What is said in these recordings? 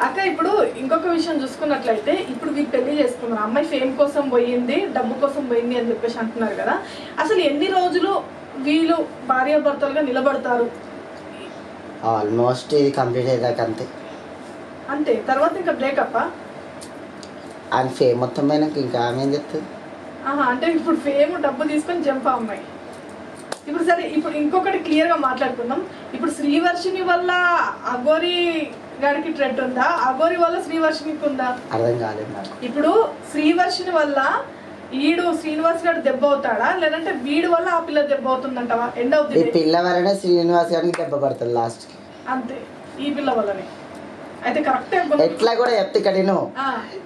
అక్క ఇప్పుడు ఇంకొక విషయం చూసుకున్నట్లయితే ఇప్పుడు వీళ్ళు పెళ్లి చేసుకున్నారు, అమ్మాయి ఫేమ్ కోసం పోయింది, డబ్బు కోసం పోయింది అని చెప్పేసి అంటున్నారు కదా, అసలు ఎన్ని రోజులు వీళ్ళు భార్యాభర్తలుగా నిలబడతారు? ఆల్మోస్ట్ ఇది కంప్లీట్ అయ్యాక అంతే అంతే, తర్వాత ఇంకా బ్రేకప్? ఆయన ఫేమ్ మొత్తం పోయినాక ఇంకా ఆమె ఏం చెప్తుంది? అంటే ఇప్పుడు ఫేమ్ డబ్బు తీసుకొని జంప్ అమ్మాయి. ఇప్పుడు సరే, ఇప్పుడు ఇంకొకటి క్లియర్గా మాట్లాడుకుందాం. ఇప్పుడు శ్రీవర్షిని వల్ల అఘోరి గారికి ట్రెడ్ ఉందా, అఘోరి వల్ల శ్రీవర్షినికి ఉందా? అర్థం కాలేదు నాకు. ఇప్పుడు శ్రీవర్షిని వల్ల ఈడు శ్రీనివాస్ గారు దెబ్బ అవుతాడా, లేదంటే వీడి వల్ల ఆ పిల్ల దెబ్బ అవుతుందంటవా? ఎండ్ అవుతుంది ఈ పిల్ల వల్లనే శ్రీనివాస్ గారికి దెబ్బ పడుతుంది లాస్ట్ కి. అంతే, ఈ పిల్ల వల్లనే. అయితే కరెక్ట్ ఎట్లా కూడా చెప్తే ఇక్కడ నేను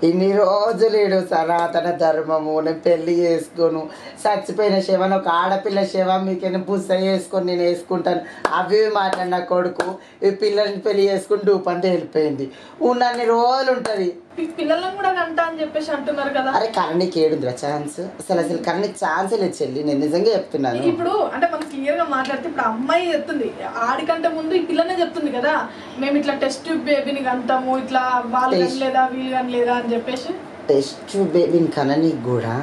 ఇన్ని రోజులు ఈడు సనాతన ధర్మము, నేను పెళ్లి చేసుకోను, చచ్చిపోయిన శవం, ఒక ఆడపిల్ల శవం మీకు పుస్త చేసుకొని నేను వేసుకుంటాను అవి మాట్లాడిన కొడుకు ఈ పిల్లల్ని పెళ్లి చేసుకుని డూపంటే వెళ్ళిపోయింది. ఉన్నన్ని రోజులు ఉంటుంది. పిల్లలను కూడా అంట అని చెప్పేసి అంటున్నారు కదా. అరే కరణికి ఏడుందిరా ఛాన్స్? అసలు కరణికి ఛాన్స్ లేదు చెల్లి, నేను నిజంగా చెప్తున్నాను. ఇప్పుడు అంటే మనం క్లియర్ గా మాట్లాడితే ఇప్పుడు అమ్మాయి చెప్తుంది, ఆడికంటే ముందు ఈ పిల్లనే చెప్తుంది కదా, మేము ఇట్లా టెస్ట్ బేబీని కంటాము, ఇట్లా వాళ్ళు కనలేదా వీళ్ళు కనలేదా అని చెప్పేసి. టెస్ట్ బేబీని కననీకి కూడా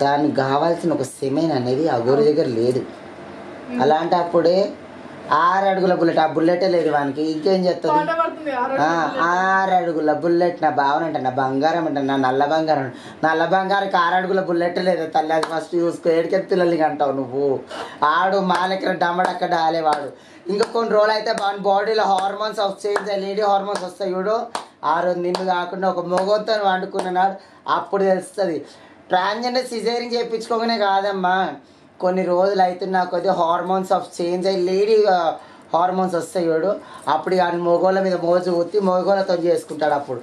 దానికి కావాల్సిన ఒక సెమెన్ అనేది అఘోరి దగ్గర లేదు. అలాంటప్పుడే 6 అడుగుల బుల్లెట్, ఆ బుల్లెటే లేదు వానికి, ఇంకేం చేస్తుంది? 6 అడుగుల బుల్లెట్ నా భావన అంట, నా బంగారం అంట, నా నల్ల బంగారం, నల్ల బంగారంకి 6 అడుగుల బుల్లెట్ లేదు తల్లి. అది ఫస్ట్ చూసుకో, ఏడికెత్తి పిల్లలకి అంటావు నువ్వు. ఆడు మాలెక్కన డమ్మడక్క డాలేవాడు. ఇంకా కొన్ని రోజులు అయితే బాడీలో హార్మోన్స్ చేంజ్ అయ్యి లేడీ హార్మోన్స్ వస్తాయి చూడు, ఆ రోజు నిన్ను కాకుండా ఒక మొగంతో వండుకున్నాడు అప్పుడు తెలుస్తుంది. ట్రాన్స్జెండర్ సిజేరింగ్ చేయించుకోగానే కాదమ్మా, కొన్ని రోజులు అయితే నాకు అది హార్మోన్స్ చేంజ్ అయ్యి లేడీ హార్మోన్స్ వస్తాయి చూడు, అప్పుడు కానీ మగోళ్ళ మీద మోజు ఊతి మగోళ్ళతో చేసుకుంటాడు అప్పుడు.